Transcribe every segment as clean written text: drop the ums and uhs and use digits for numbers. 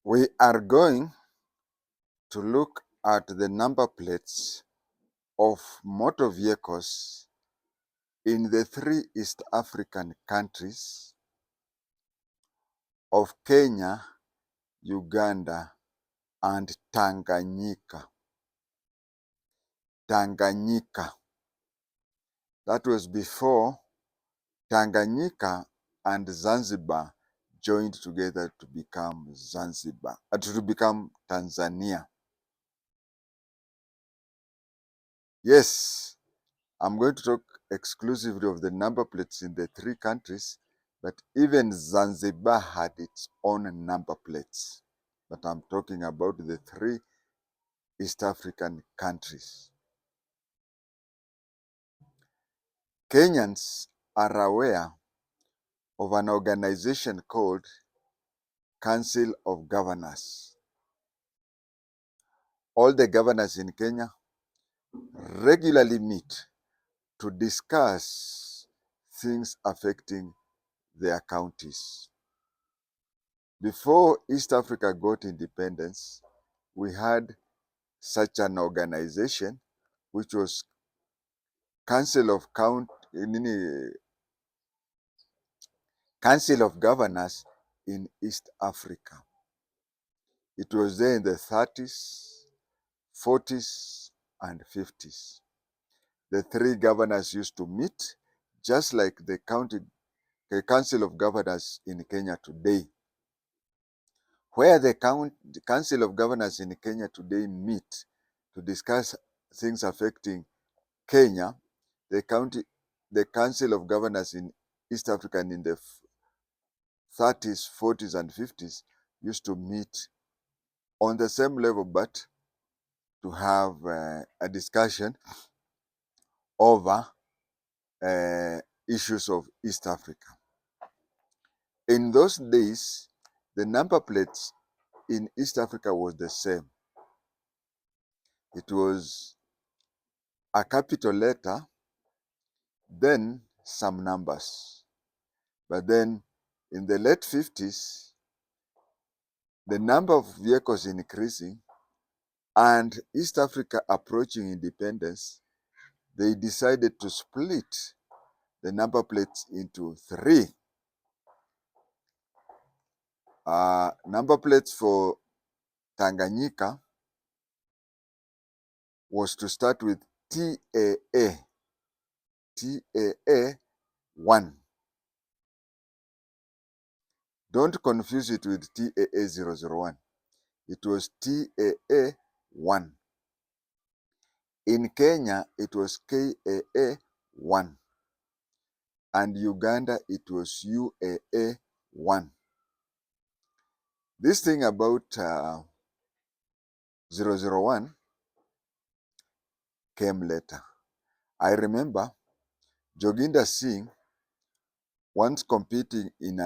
We are going to look at the number plates of motor vehicles in the three East African countries of Kenya, Uganda, and Tanganyika. Tanganyika. That was before Tanganyika and Zanzibar joined together to become Tanzania. Yes, I'm going to talk exclusively of the number plates in the three countries, but even Zanzibar had its own number plates. But I'm talking about the three East African countries. Kenyans are aware of an organization called Council of Governors. All the governors in Kenya regularly meet to discuss things affecting their counties. Before East Africa got independence, we had such an organization, which was Council of Governors in East Africa. It was there in the 30s, 40s, and 50s. The three governors used to meet, just like the Council of Governors in Kenya today. Where the Council of Governors in Kenya today meet to discuss things affecting Kenya, the Council of Governors in East Africa in the 30s, 40s, and 50s used to meet on the same level, but to have a discussion over issues of East Africa. In those days, the number plates in East Africa was the same. It was a capital letter, then some numbers. But then in the late 50s, the number of vehicles increasing and East Africa approaching independence, they decided to split the number plates into three. Number plates for Tanganyika was to start with TAA 1. Don't confuse it with TAA 001. It was TAA 1. In Kenya, it was KAA 1. And Uganda, it was UAA 1. This thing about 001 came later. I remember Joginder Singh once competing in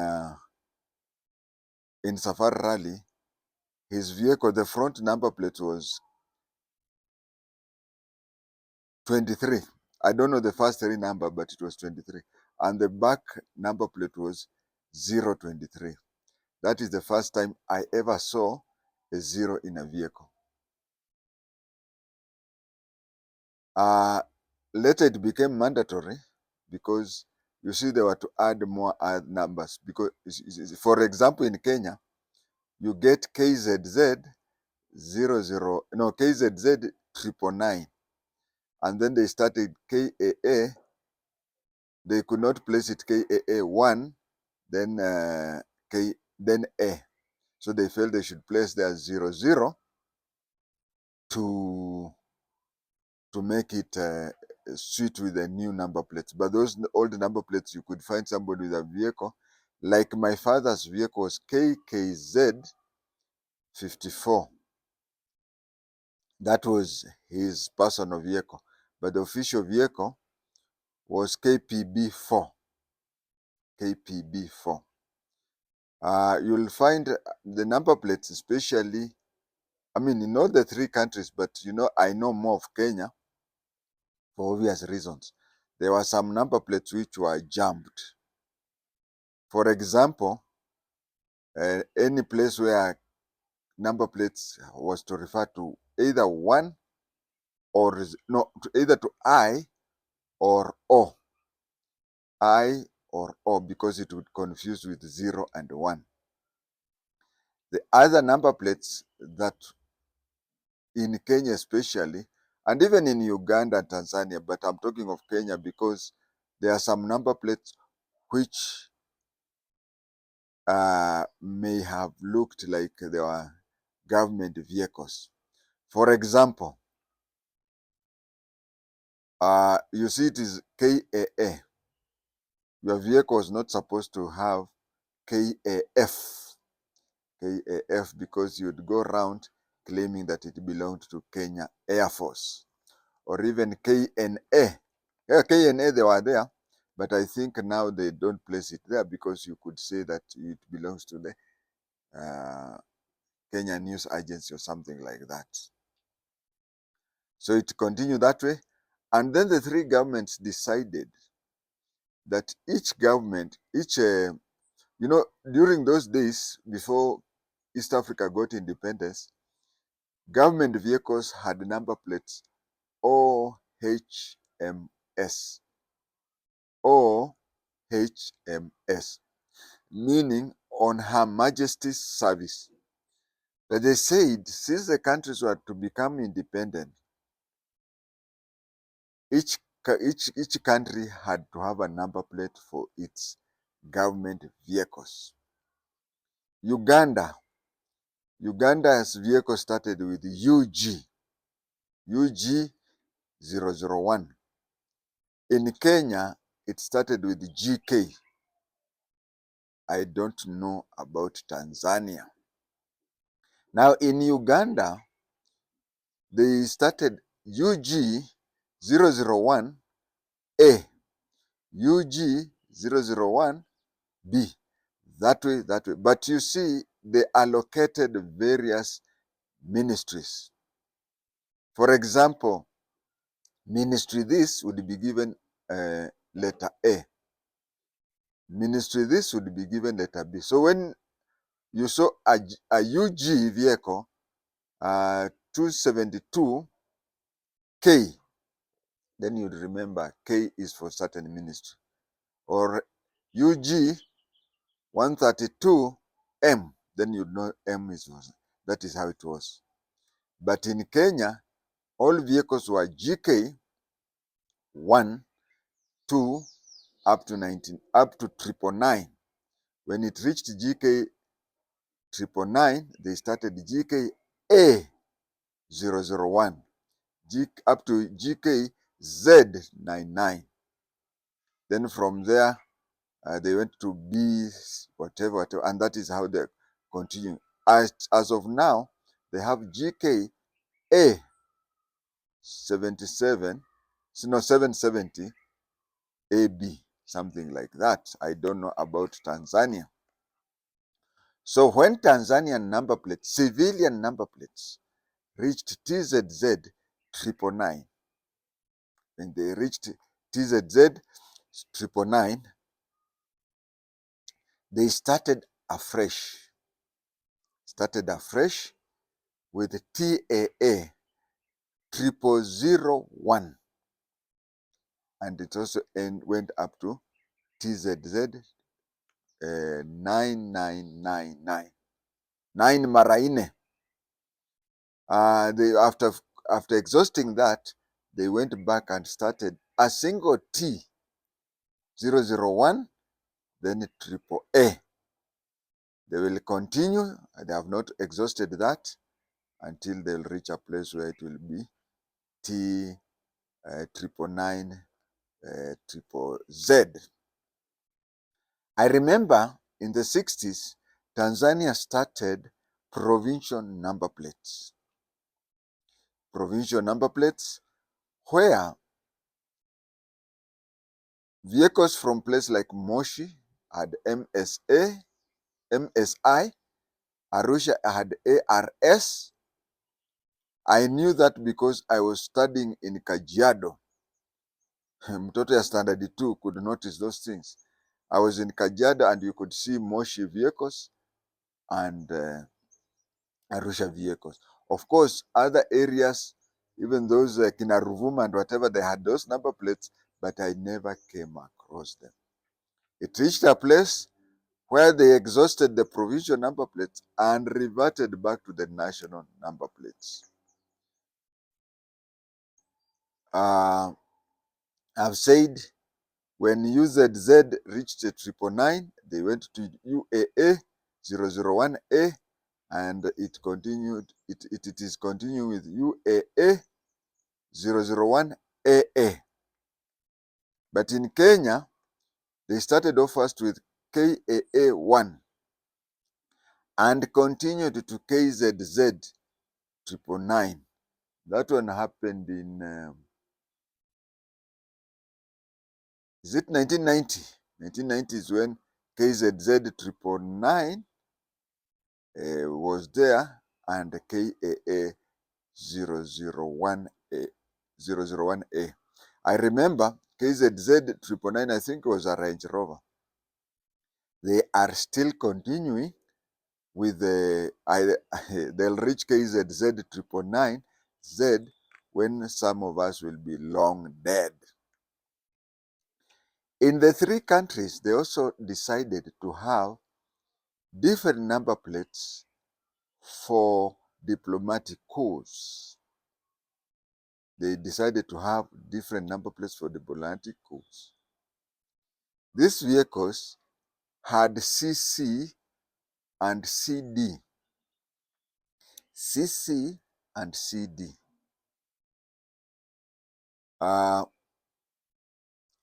Safari Rally. His vehicle, the front number plate was 23. I don't know the first three number, but it was 23. And the back number plate was 023. That is the first time I ever saw a 0 in a vehicle. Later it became mandatory because you see they were to add more numbers. Because, for example, in Kenya, you get KZZ KZZ 999. And then they started KAA. They could not place it KAA 1, then then A. So they felt they should place their 00 to make it suit with the new number plates. But those old number plates, you could find somebody with a vehicle. Like my father's vehicle was KKZ 54. That was his personal vehicle. But the official vehicle was KPB 4. KPB 4. You'll find the number plates, especially, in all the three countries, but I know more of Kenya for obvious reasons. There were some number plates which were jammed. For example, any place where number plates was to refer to either one or no, either to I or O. I or O, because it would confuse with 0 and 1. The other number plates that in Kenya especially, and even in Uganda and Tanzania, but I'm talking of Kenya because there are some number plates which may have looked like they were government vehicles. For example, you see it is KAA. Your vehicle is not supposed to have KAF, KAF, because you'd go around claiming that it belonged to Kenya Air Force, or even KNA. Yeah, KNA, they were there, but I think now they don't place it there because you could say that it belongs to the Kenya News Agency or something like that. So it continued that way. And then the three governments decided that each government, during those days before East Africa got independence, government vehicles had number plates OHMS. OHMS, meaning on Her Majesty's Service. But they said since the countries were to become independent, each country had to have a number plate for its government vehicles. Uganda's vehicle started with UG 001. In Kenya, it started with GK. I don't know about Tanzania. Now in Uganda, they started UG 001A, UG 001B. That way. But you see, they allocated various ministries. For example, ministry this would be given letter A. Ministry this would be given letter B. So when you saw a UG vehicle, 272K, then you'd remember K is for certain ministry. Or UG 132M, then you'd know M is for, that is how it was. But in Kenya, all vehicles were GK 1, 2, up to 999. When it reached GK 999, they started GK A 001, up to GK Z99. Then from there, they went to B, whatever, and that is how they continue. As of now, they have GK A 770 AB, something like that. I don't know about Tanzania. So when Tanzanian number plates, civilian number plates, reached TZZ 999, when they reached TZZ 999, they started afresh with TAA 0001, and it also went up to TZZ 9999, 9 mara nne. They after exhausting that, they went back and started a single T 001, then triple A. They will continue. They have not exhausted that until they'll reach a place where it will be T 999 triple Z. I remember in the 60s, Tanzania started provincial number plates. Provincial number plates where vehicles from places like Moshi had MSI, Arusha had ARS. I knew that because I was studying in Kajiado. Mtoto ya standard 2 could notice those things. I was in Kajiado and you could see Moshi vehicles and Arusha vehicles. Of course, other areas, even those like in Ruvuma and whatever, they had those number plates, but I never came across them. It reached a place where they exhausted the provincial number plates and reverted back to the national number plates. I've said when UZZ reached 999, they went to UAA 001A, and it continued. It is continuing with UAA 001AA. But in Kenya, they started off first with KAA1 and continued to KZZ 999. That one happened in, is it 1990? 1990 is when KZZ 999 was there, and KAA 001A. 001A. I remember KZZ 999, I think it was a Range Rover. They are still continuing with the, they'll reach KZZ 999 Z when some of us will be long dead. In the three countries, they also decided to have different number plates for diplomatic coups. They decided to have different number plates for diplomatic coups. These vehicles had CC and CD. CC and CD.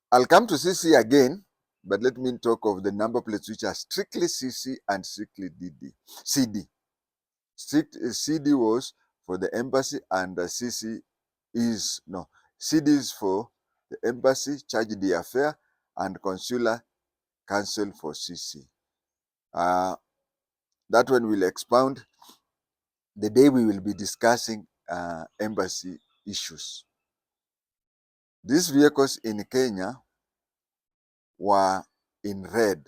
I'll come to CC again, but let me talk of the number plates which are strictly CC and strictly CD. CD was for the embassy, and CC is, no, CD is for the embassy, charge d'affaires, and consular council for CC. That one will expound the day we will be discussing embassy issues. These vehicles in Kenya were in red,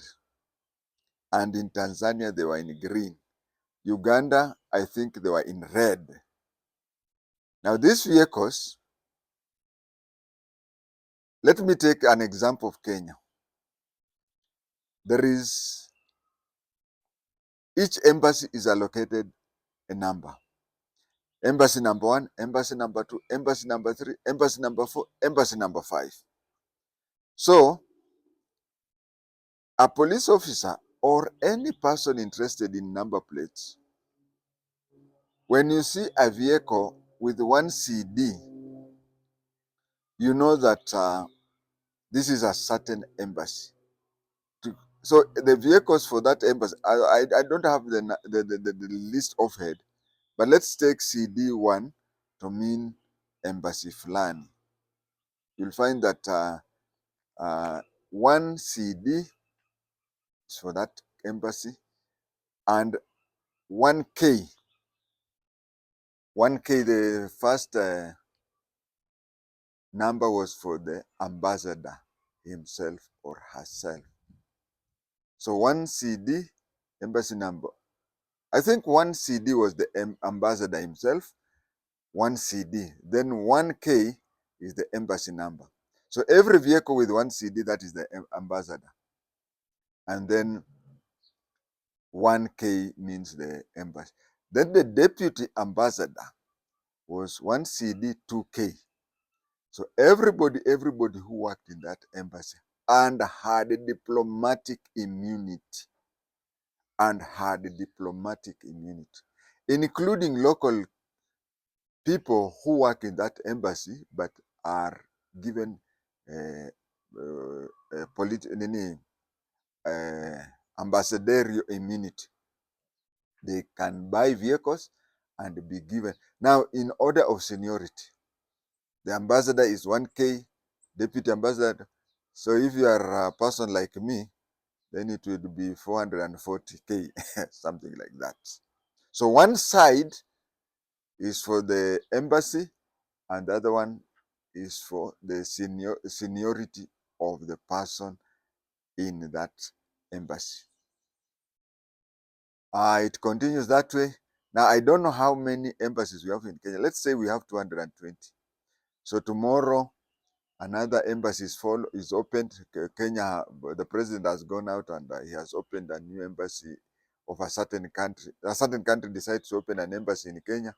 and in Tanzania they were in green. Uganda, I think they were in red. Now these vehicles, let me take an example of Kenya. There is, each embassy is allocated a number. Embassy number 1, embassy number 2, embassy number 3, embassy number 4, embassy number 5. So a police officer or any person interested in number plates, when you see a vehicle with one CD, you know that this is a certain embassy. So the vehicles for that embassy, I don't have the list offhand, but let's take CD1 to mean embassy fulani. You'll find that one CD is for that embassy, and 1K, the first number was for the ambassador himself or herself. So one CD, embassy number. I think one CD was the ambassador himself, one CD. Then 1K is the embassy number. So every vehicle with one CD, that is the ambassador. And then 1K means the embassy. Then the deputy ambassador was one CD, 2K. So everybody who worked in that embassy and had diplomatic immunity, including local people who work in that embassy but are given ambassadorial immunity. They can buy vehicles and be given. Now, in order of seniority, the ambassador is 1K, deputy ambassador. So if you are a person like me, then it would be 440K, something like that. So one side is for the embassy, and the other one is for the seniority of the person in that embassy. It continues that way. Now, I don't know how many embassies we have in Kenya. Let's say we have 220. So tomorrow, another embassy is opened. Kenya, the president has gone out and he has opened a new embassy of a certain country. A certain country decides to open an embassy in Kenya.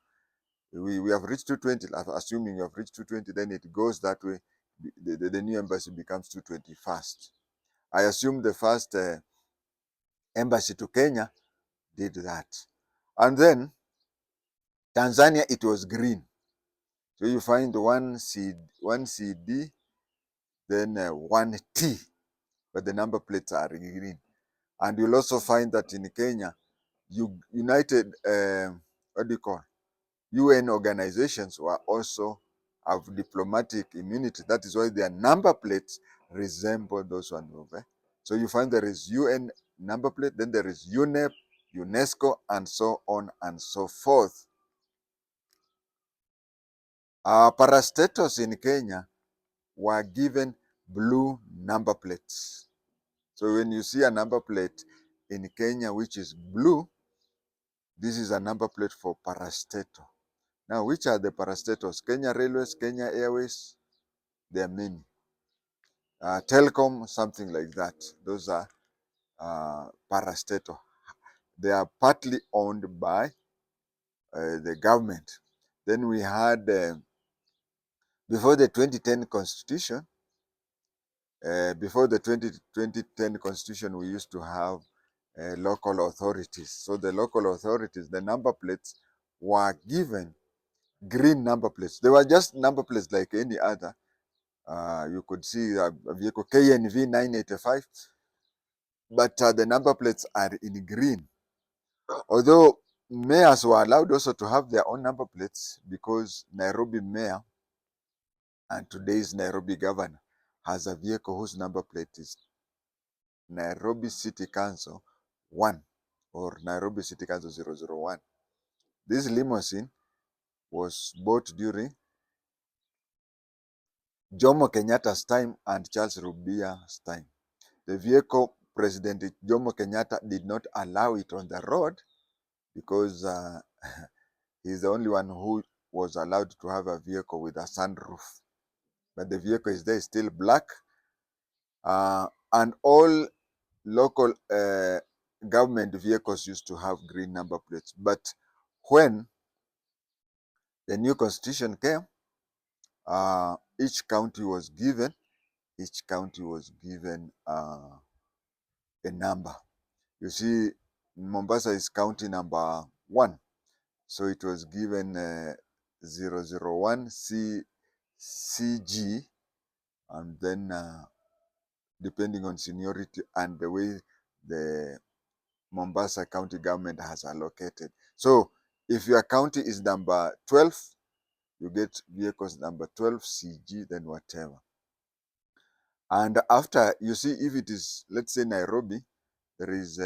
We have reached 220, assuming you have reached 220, then it goes that way. The new embassy becomes 221st. I assume the first embassy to Kenya did that. And then Tanzania, it was green. So you find one CD, then one T, but the number plates are green. And you'll also find that in Kenya, United, what do you call, UN organizations were also have diplomatic immunity. That is why their number plates resemble those ones. Okay? So you find there is UN number plate, then there is UNEP, UNESCO, and so on and so forth. Parastatals in Kenya were given blue number plates. So when you see a number plate in Kenya which is blue, this is a number plate for parastatal. Now, which are the parastatals? Kenya Railways, Kenya Airways, there are many. Telecom, something like that. Those are parastatal. They are partly owned by the government. Then we had, before the 2010 constitution, we used to have local authorities. So the local authorities, the number plates were given green number plates. They were just number plates like any other. You could see a vehicle KNV 985, but the number plates are in green. Although mayors were allowed also to have their own number plates, because Nairobi mayor and today's Nairobi governor has a vehicle whose number plate is Nairobi City Council 1 or Nairobi City Council 001. This limousine was bought during Jomo Kenyatta's time and Charles Rubia's time. The vehicle, President Jomo Kenyatta did not allow it on the road because he's the only one who was allowed to have a vehicle with a sunroof. But the vehicle is there, still black. And all local government vehicles used to have green number plates. But when the new constitution came, each county was given a number. You see, Mombasa is county number 1. So it was given 001 CG, and then depending on seniority and the way the Mombasa county government has allocated. So if your county is number 12, you get vehicles number 12 CG, then whatever. And after, you see, if it is, let's say Nairobi, there is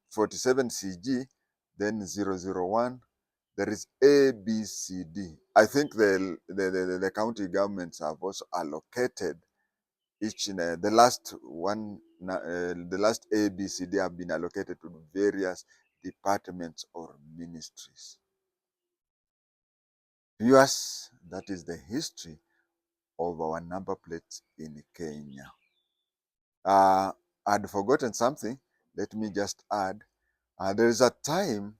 47 CG, then 001, there is A, B, C, D. I think the county governments have also allocated each, the last one, the last A, B, C, D have been allocated to various departments or ministries. Viewers, that is the history of our number plates in Kenya. I'd forgotten something. Let me just add. There is a time,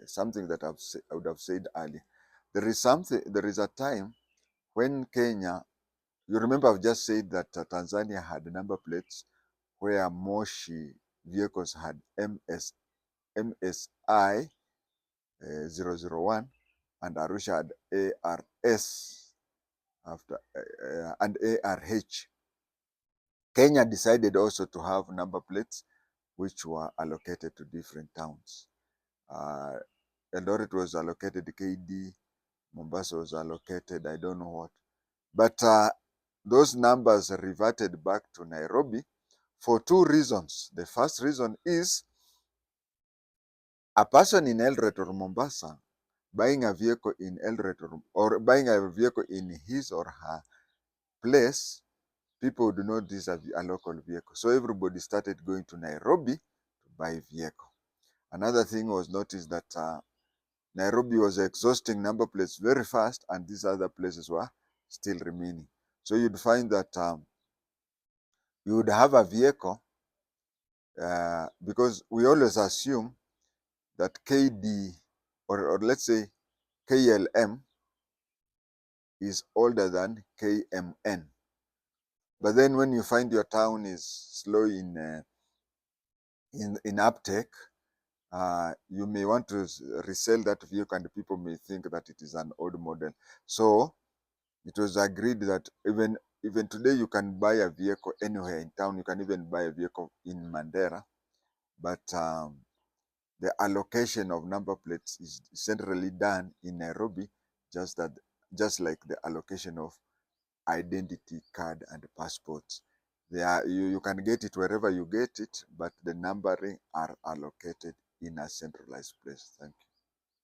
something that I would have said earlier. There is a time when Kenya, you remember I've just said that Tanzania had number plates where Moshi vehicles had MSI 001 and Arusha had ARS after and ARH. Kenya decided also to have number plates which were allocated to different towns. Eldoret was allocated KD, Mombasa was allocated, I don't know what. But those numbers reverted back to Nairobi for 2 reasons. The first reason is a person in Eldoret or Mombasa buying a vehicle in Eldoret or buying a vehicle in his or her place, people would know this is a local vehicle. So everybody started going to Nairobi to buy a vehicle. Another thing was noticed that Nairobi was exhausting number plates very fast, and these other places were still remaining. So you'd find that you would have a vehicle because we always assume that KD or let's say KLM is older than KMN. But then when you find your town is slow in uptake, you may want to resell that vehicle, and people may think that it is an old model. So it was agreed that even today you can buy a vehicle anywhere in town. You can even buy a vehicle in Mandera, but the allocation of number plates is centrally done in Nairobi, just like the allocation of identity card and passports. You can get it wherever you get it, but the numbering are allocated in a centralized place. Thank you.